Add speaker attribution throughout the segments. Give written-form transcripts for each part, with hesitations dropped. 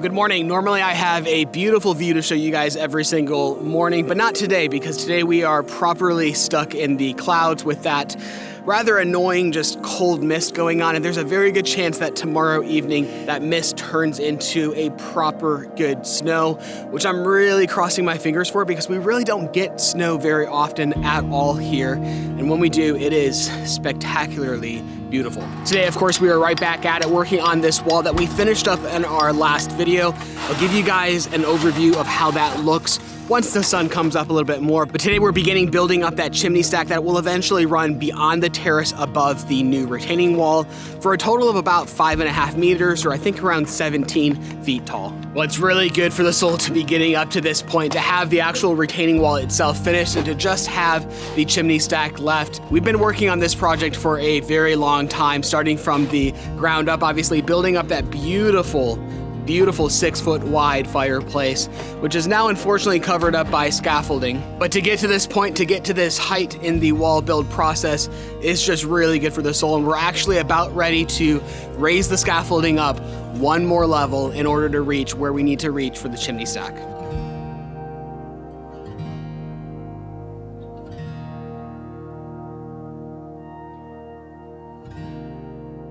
Speaker 1: Good morning. Normally I have a beautiful view to show you guys every single morning, but not today because today we are properly stuck in the clouds with that rather annoying just cold mist going on, and there's a very good chance that tomorrow evening that mist turns into a proper good snow, which I'm really crossing my fingers for because we really don't get snow very often at all here, and when we do, it is spectacularly beautiful. Today, of course, we are right back at it working on this wall that we finished up in our last video. I'll give you guys an overview of how that looks once the sun comes up a little bit more. But today we're beginning building up that chimney stack that will eventually run beyond the terrace above the new retaining wall for a total of about 5.5 meters, or I think around 17 feet tall. Well, it's really good for the soul to be getting up to this point, to have the actual retaining wall itself finished and to just have the chimney stack left. We've been working on this project for a very long time, starting from the ground up, obviously building up that beautiful 6-foot wide fireplace, which is now unfortunately covered up by scaffolding. But to get to this point, to get to this height in the wall build process is just really good for the soul. And we're actually about ready to raise the scaffolding up one more level in order to reach where we need to reach for the chimney stack.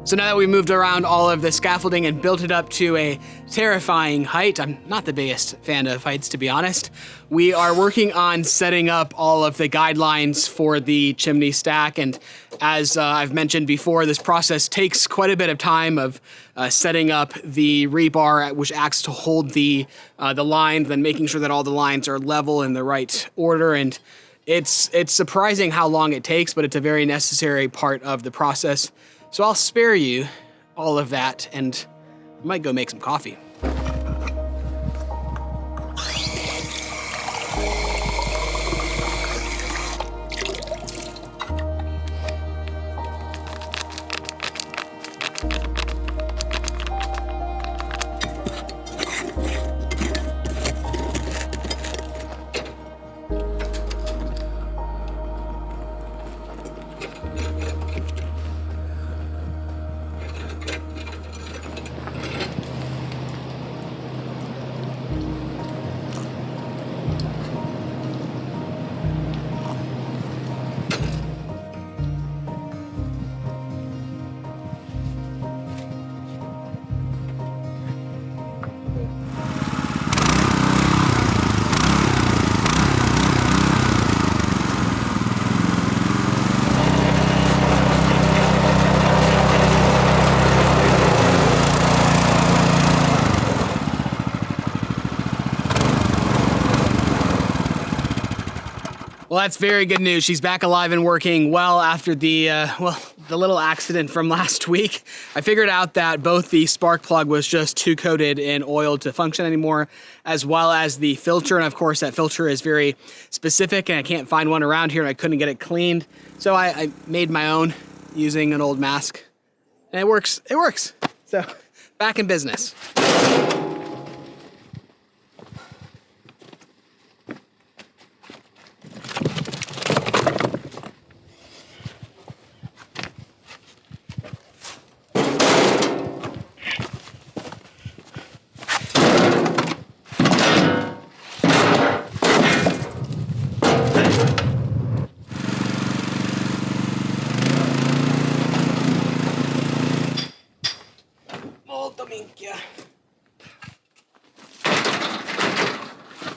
Speaker 1: So now that we moved around all of the scaffolding and built it up to a terrifying height, I'm not the biggest fan of heights, to be honest, we are working on setting up all of the guidelines for the chimney stack. And as I've mentioned before, this process takes quite a bit of time of setting up the rebar, which acts to hold the lines, then making sure that all the lines are level in the right order. And it's surprising how long it takes, but it's a very necessary part of the process. So I'll spare you all of that, and I might go make some coffee. Well, that's very good news. She's back alive and working well after the little accident from last week. I figured out that both the spark plug was just too coated in oil to function anymore, as well as the filter. And of course, that filter is very specific and I can't find one around here and I couldn't get it cleaned. So I made my own using an old mask and it works. It works. So back in business.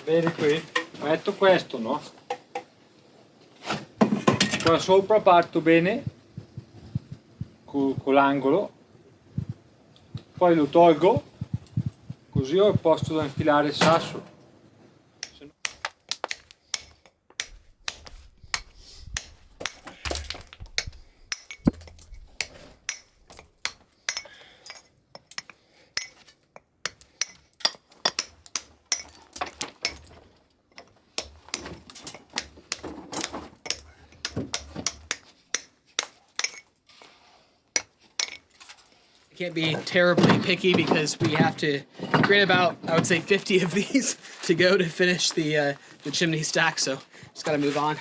Speaker 2: Vedi qui, metto questo, no? Qua sopra parto bene con l'angolo, poi lo tolgo, così ho il posto da infilare il sasso.
Speaker 1: Can't be terribly picky because we have to create about, I would say, 50 of these to go to finish the chimney stack, so just gotta move on.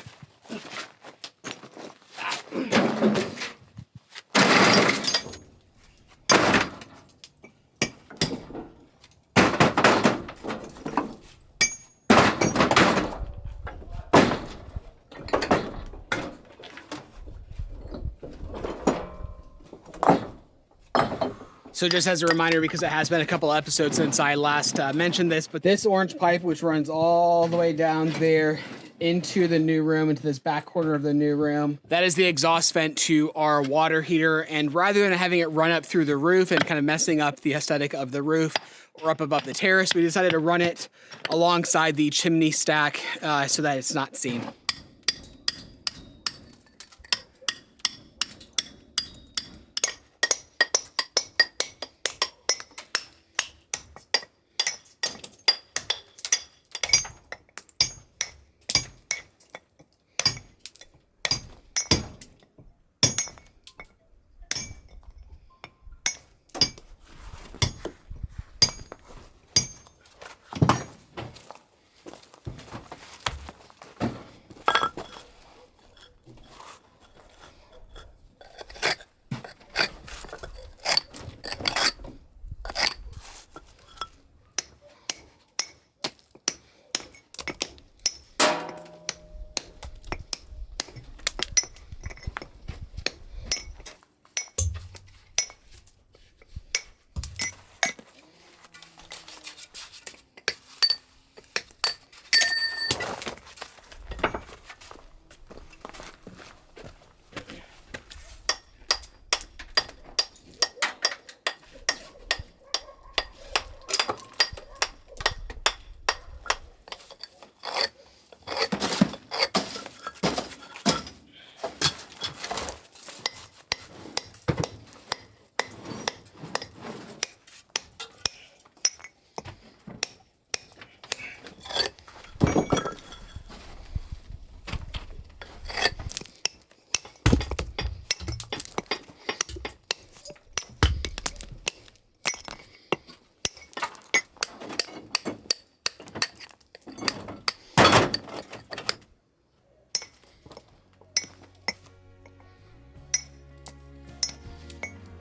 Speaker 1: So just as a reminder, because it has been a couple episodes since I last mentioned this, but this orange pipe, which runs all the way down there into the new room, into this back corner of the new room, that is the exhaust vent to our water heater. And rather than having it run up through the roof and kind of messing up the aesthetic of the roof or up above the terrace, we decided to run it alongside the chimney stack so that it's not seen.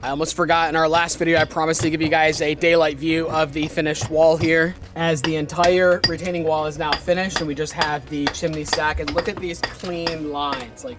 Speaker 1: I almost forgot in our last video, I promised to give you guys a daylight view of the finished wall here, as the entire retaining wall is now finished and we just have the chimney stack. And look at these clean lines. Like,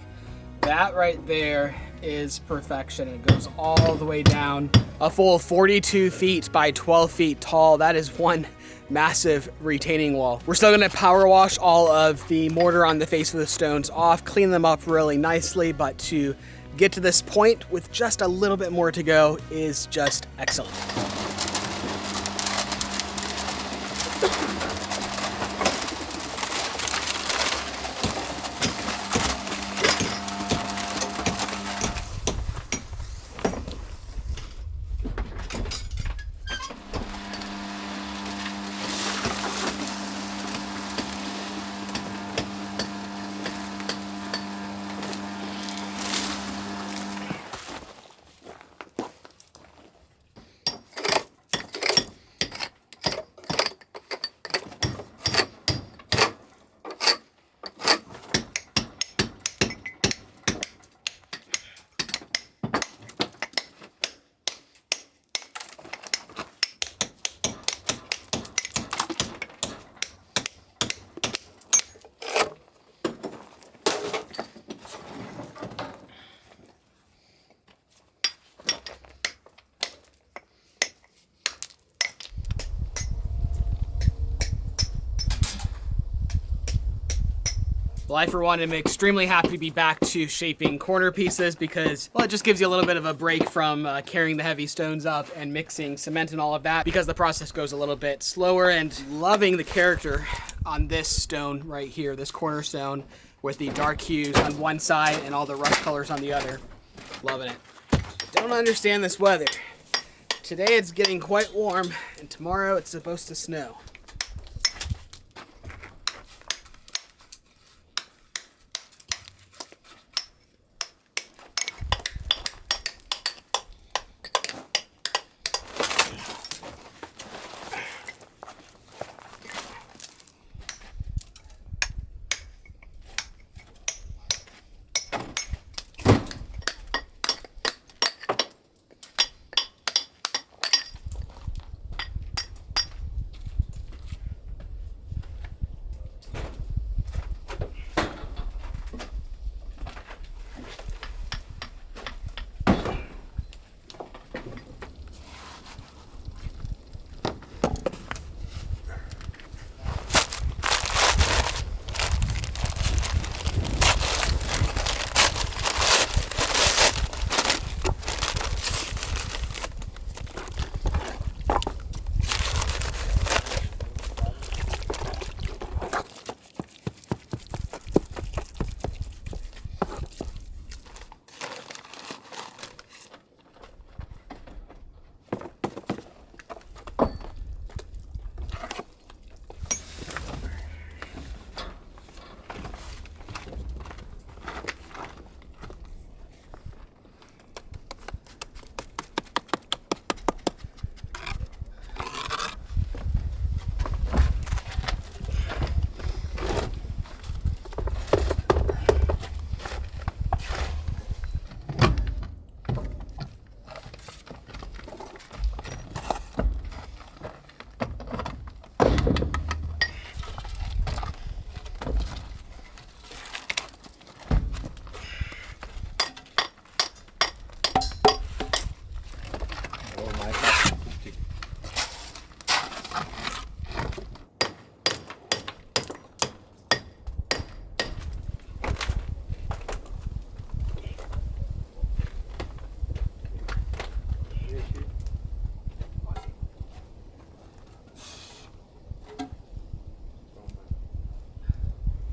Speaker 1: that right there is perfection. It goes all the way down a full 42 feet by 12 feet tall. That is one massive retaining wall. We're still gonna power wash all of the mortar on the face of the stones off, clean them up really nicely, but to get to this point with just a little bit more to go is just excellent. Well, I, for one, am extremely happy to be back to shaping corner pieces because, well, it just gives you a little bit of a break from carrying the heavy stones up and mixing cement and all of that, because the process goes a little bit slower. And loving the character on this stone right here, this cornerstone with the dark hues on one side and all the rust colors on the other. Loving it. Don't understand this weather. Today it's getting quite warm, and tomorrow it's supposed to snow.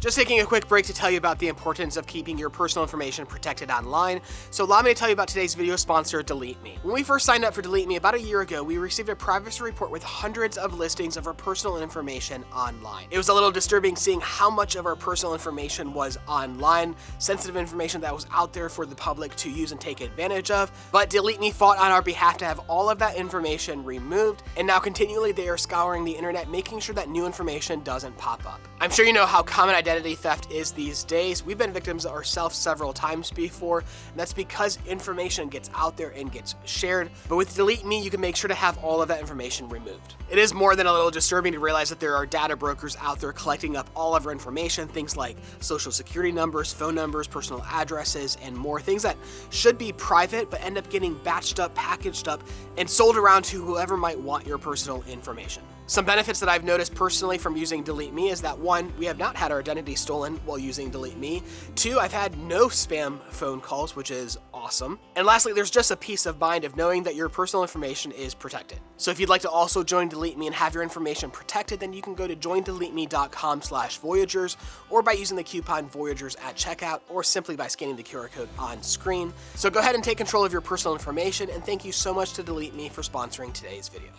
Speaker 1: Just taking a quick break to tell you about the importance of keeping your personal information protected online. So allow me to tell you about today's video sponsor, Delete Me. When we first signed up for Delete Me about a year ago, we received a privacy report with hundreds of listings of our personal information online. It was a little disturbing seeing how much of our personal information was online, sensitive information that was out there for the public to use and take advantage of. But Delete Me fought on our behalf to have all of that information removed, and now continually they are scouring the internet, making sure that new information doesn't pop up. I'm sure you know how common identity theft is these days. We've been victims ourselves several times before, and that's because information gets out there and gets shared. But with Delete Me, you can make sure to have all of that information removed. It is more than a little disturbing to realize that there are data brokers out there collecting up all of our information, things like social security numbers, phone numbers, personal addresses, and more, things that should be private but end up getting batched up, packaged up, and sold around to whoever might want your personal information. Some benefits that I've noticed personally from using Delete Me is that 1, we have not had our identity stolen while using Delete Me. 2, I've had no spam phone calls, which is awesome. And lastly, there's just a peace of mind of knowing that your personal information is protected. So if you'd like to also join Delete Me and have your information protected, then you can go to joindeleteme.com/Voyagers, or by using the coupon Voyagers at checkout, or simply by scanning the QR code on screen. So go ahead and take control of your personal information, and thank you so much to Delete Me for sponsoring today's video.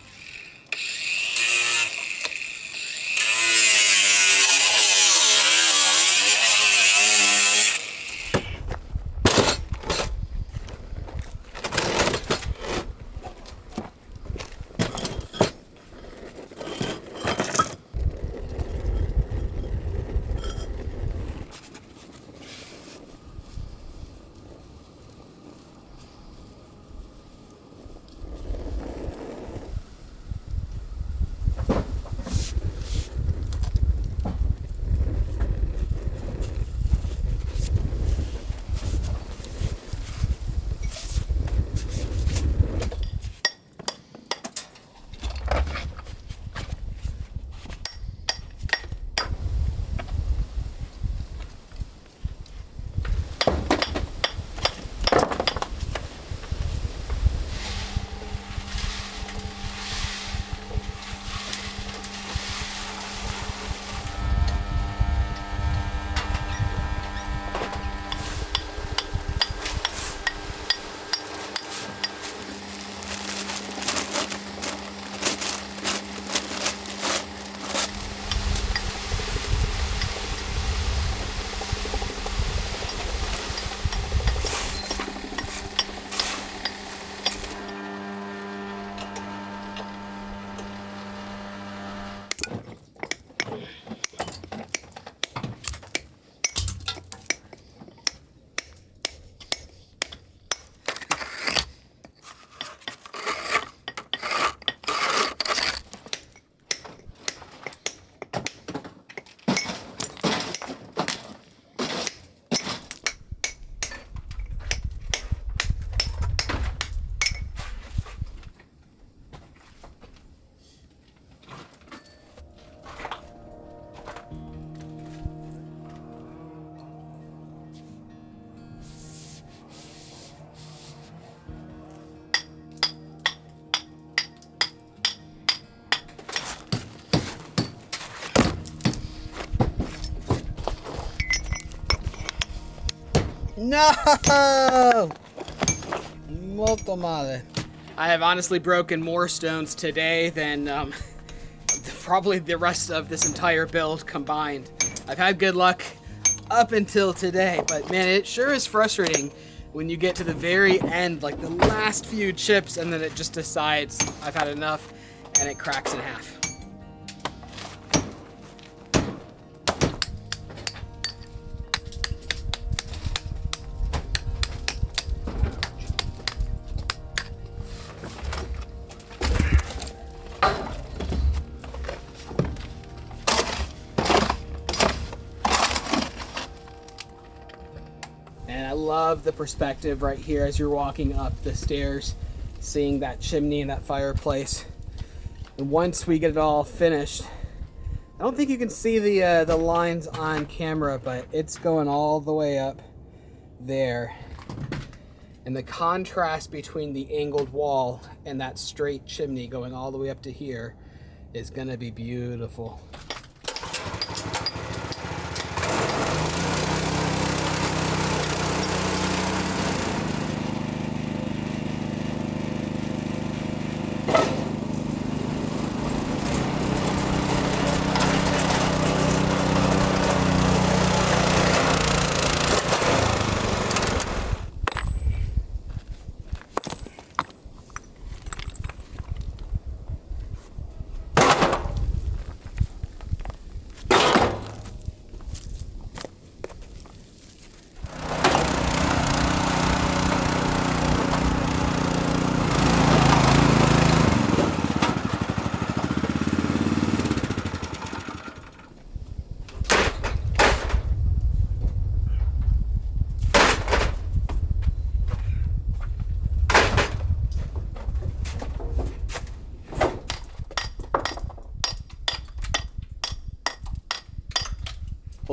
Speaker 3: No! Molto male.
Speaker 1: I have honestly broken more stones today than probably the rest of this entire build combined. I've had good luck up until today, but man, it sure is frustrating when you get to the very end, like the last few chips, and then it just decides I've had enough and it cracks in half. And I love the perspective right here as you're walking up the stairs, seeing that chimney and that fireplace. And once we get it all finished, I don't think you can see the lines on camera, but it's going all the way up there. And the contrast between the angled wall and that straight chimney going all the way up to here is gonna be beautiful.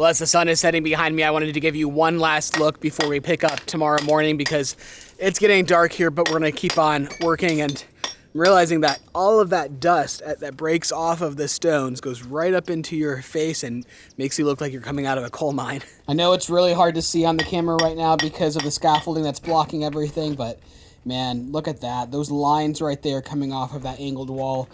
Speaker 1: Well, as the sun is setting behind me, I wanted to give you one last look before we pick up tomorrow morning because it's getting dark here, but we're gonna keep on working, and I'm realizing that all of that dust that breaks off of the stones goes right up into your face and makes you look like you're coming out of a coal mine. I know it's really hard to see on the camera right now because of the scaffolding that's blocking everything, but man, look at that. Those lines right there coming off of that angled wall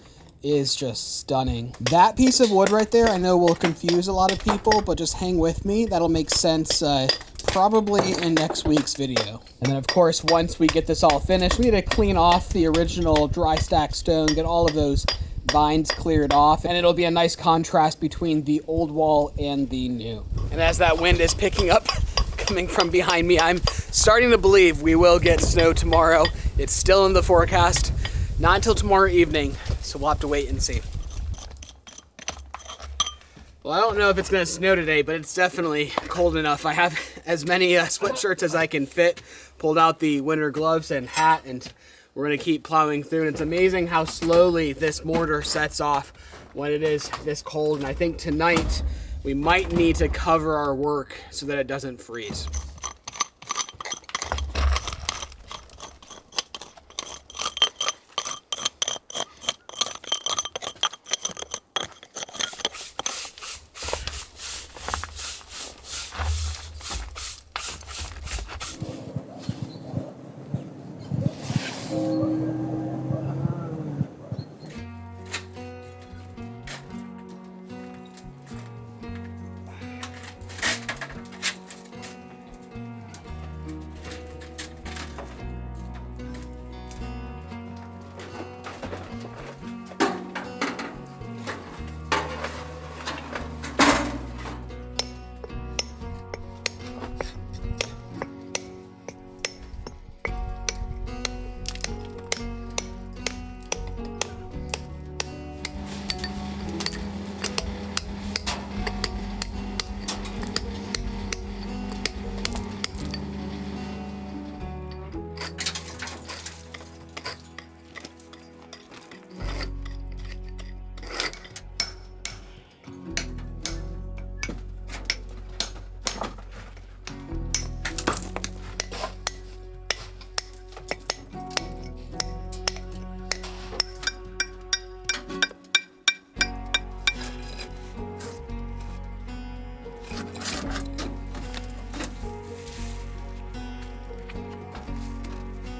Speaker 1: is just stunning. That piece of wood right there I know will confuse a lot of people, but just hang with me. That'll make sense probably in next week's video. And then of course, once we get this all finished, we need to clean off the original dry stack stone, get all of those vines cleared off, and it'll be a nice contrast between the old wall and the new. And as that wind is picking up coming from behind me, I'm starting to believe we will get snow tomorrow. It's still in the forecast, not until tomorrow evening, so we'll have to wait and see. Well, I don't know if it's gonna snow today, but it's definitely cold enough. I have as many sweatshirts as I can fit, pulled out the winter gloves and hat, and we're gonna keep plowing through. And it's amazing how slowly this mortar sets off when it is this cold. And I think tonight we might need to cover our work so that it doesn't freeze.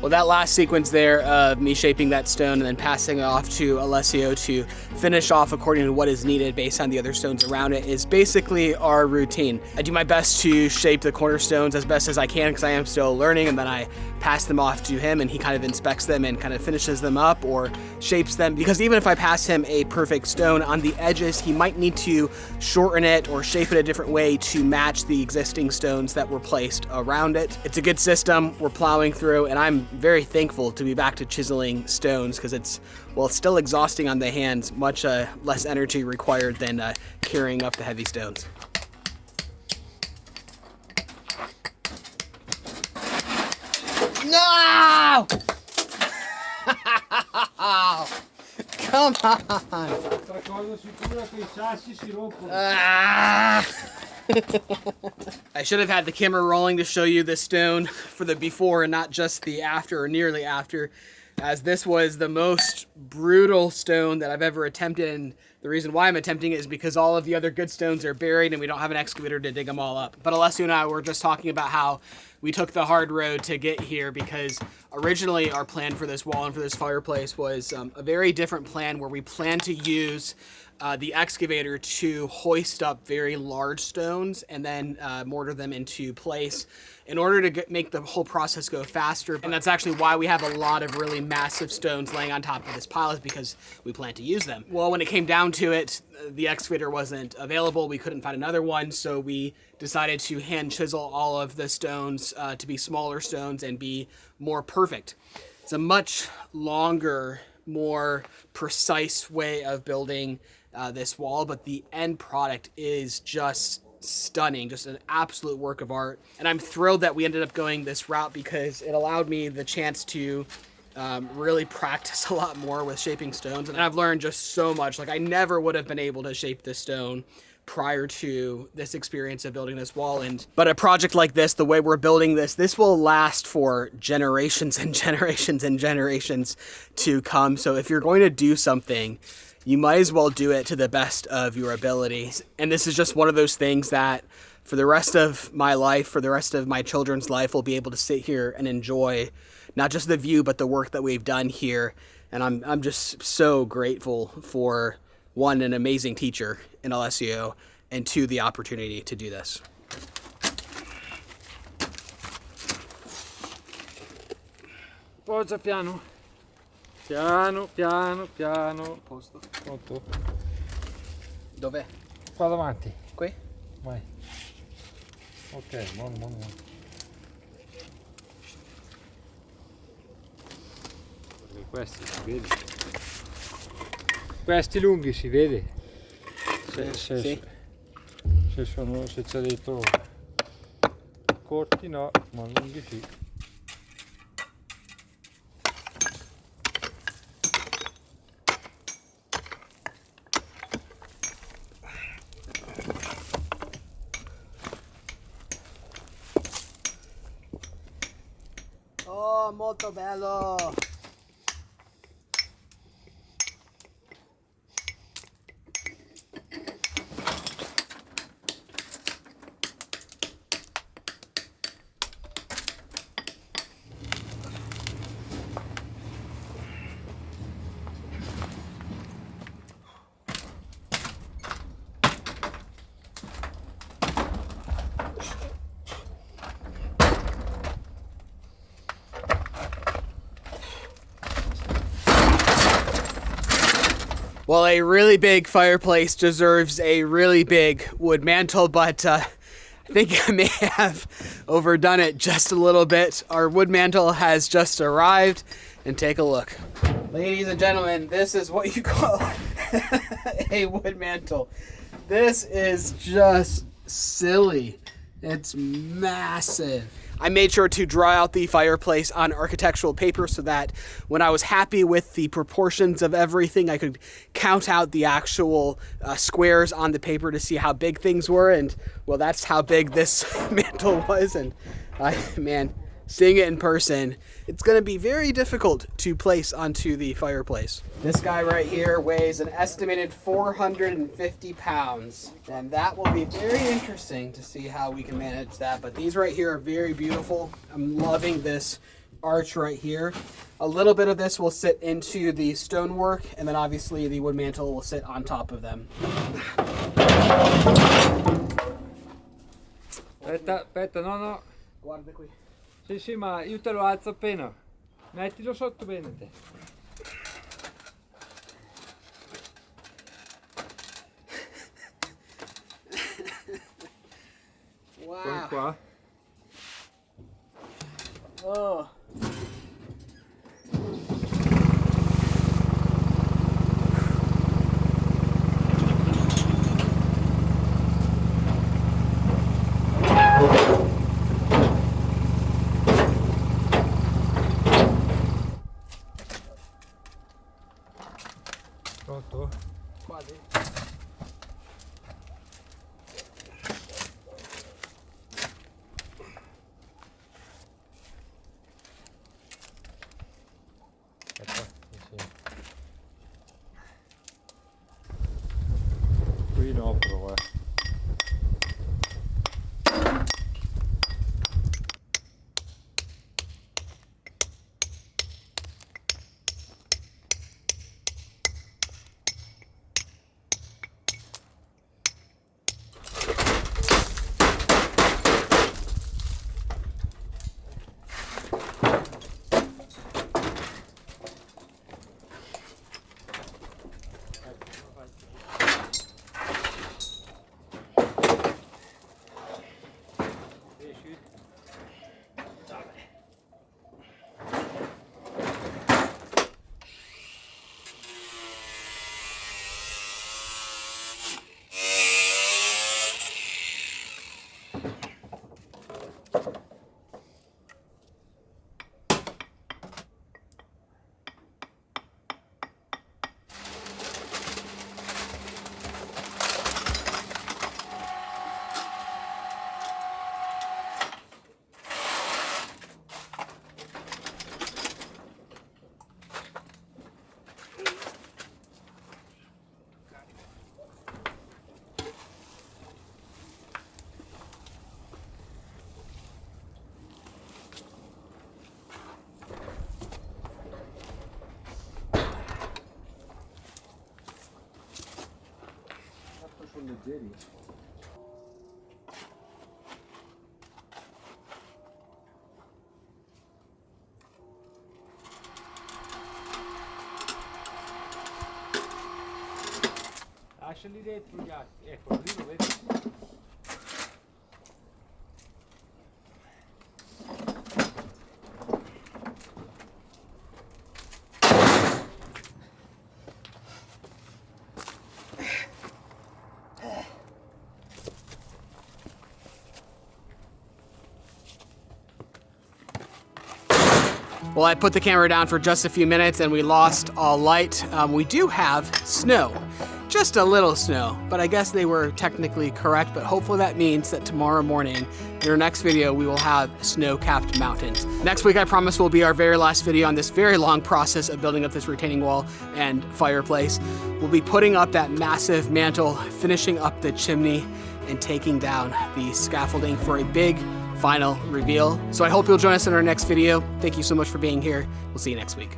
Speaker 1: Well, that last sequence there of me shaping that stone and then passing it off to Alessio to finish off according to what is needed based on the other stones around it is basically our routine. I do my best to shape the cornerstones as best as I can because I am still learning, and then I pass them off to him and he kind of inspects them and kind of finishes them up or shapes them, because even if I pass him a perfect stone on the edges, he might need to shorten it or shape it a different way to match the existing stones that were placed around it. It's a good system. We're plowing through, and I'm very thankful to be back to chiseling stones because it's still exhausting on the hands, much less energy required than carrying up the heavy stones. No! Come on! I should have had the camera rolling to show you this stone for the before and not just the after or nearly after, as this was the most brutal stone that I've ever attempted. And the reason why I'm attempting it is because all of the other good stones are buried and we don't have an excavator to dig them all up. But Alessio and I were just talking about how we took the hard road to get here, because originally our plan for this wall and for this fireplace was a very different plan where we planned to use the excavator to hoist up very large stones and then mortar them into place in order to make the whole process go faster. And that's actually why we have a lot of really massive stones laying on top of this pile, is because we plan to use them. Well, when it came down to it, the excavator wasn't available. We couldn't find another one, so we decided to hand chisel all of the stones to be smaller stones and be more perfect. It's a much longer, more precise way of building this wall, but the end product is just stunning, just an absolute work of art. And I'm thrilled that we ended up going this route because it allowed me the chance to really practice a lot more with shaping stones. And I've learned just so much. Like, I never would have been able to shape this stone prior to this experience of building this wall. But a project like this, the way we're building this will last for generations and generations and generations to come. So if you're going to do something, you might as well do it to the best of your abilities. And this is just one of those things that for the rest of my life, for the rest of my children's life, we'll be able to sit here and enjoy not just the view, but the work that we've done here. And I'm just so grateful for, one, an amazing teacher in LSU, and two, the opportunity to do this.
Speaker 2: Poggia piano. Piano, piano, piano.
Speaker 1: Posto.
Speaker 2: Pronto?
Speaker 1: Dov'è?
Speaker 2: Qua davanti.
Speaker 1: Qui?
Speaker 2: Vai. Ok, buono. Perché questi si vede. Questi lunghi si vede.
Speaker 1: Sì.
Speaker 2: Se c'è dentro corti no, ma lunghi sì.
Speaker 1: Oh, molto bello! Well, a really big fireplace deserves a really big wood mantle, but I think I may have overdone it just a little bit. Our wood mantle has just arrived, and take a look. Ladies and gentlemen, this is what you call a wood mantle. This is just silly. It's massive. I made sure to draw out the fireplace on architectural paper so that when I was happy with the proportions of everything, I could count out the actual squares on the paper to see how big things were. And well, that's how big this mantle was. And man, seeing it in person, it's going to be very difficult to place onto the fireplace. This guy right here weighs an estimated 450 pounds, and that will be very interesting to see how we can manage that. But these right here are very beautiful. I'm loving this arch right here. A little bit of this will sit into the stonework, and then obviously the wood mantle will sit on top of them.
Speaker 2: Aspetta, no.
Speaker 1: Guarda qui.
Speaker 2: Sì, ma io te lo alzo appena. Mettilo sotto bene te.
Speaker 1: Wow.
Speaker 2: Qua.
Speaker 1: Oh.
Speaker 2: Pronto?
Speaker 1: Quasi.
Speaker 2: Qui no però Lasciali dentro gli altri, ecco, lì lo vedi.
Speaker 1: Well, I put the camera down for just a few minutes and we lost all light. We do have snow, just a little snow, but I guess they were technically correct, but hopefully that means that tomorrow morning, in our next video, we will have snow-capped mountains. Next week, I promise, will be our very last video on this very long process of building up this retaining wall and fireplace. We'll be putting up that massive mantle, finishing up the chimney, and taking down the scaffolding for a big final reveal. So I hope you'll join us in our next video. Thank you so much for being here. We'll see you next week.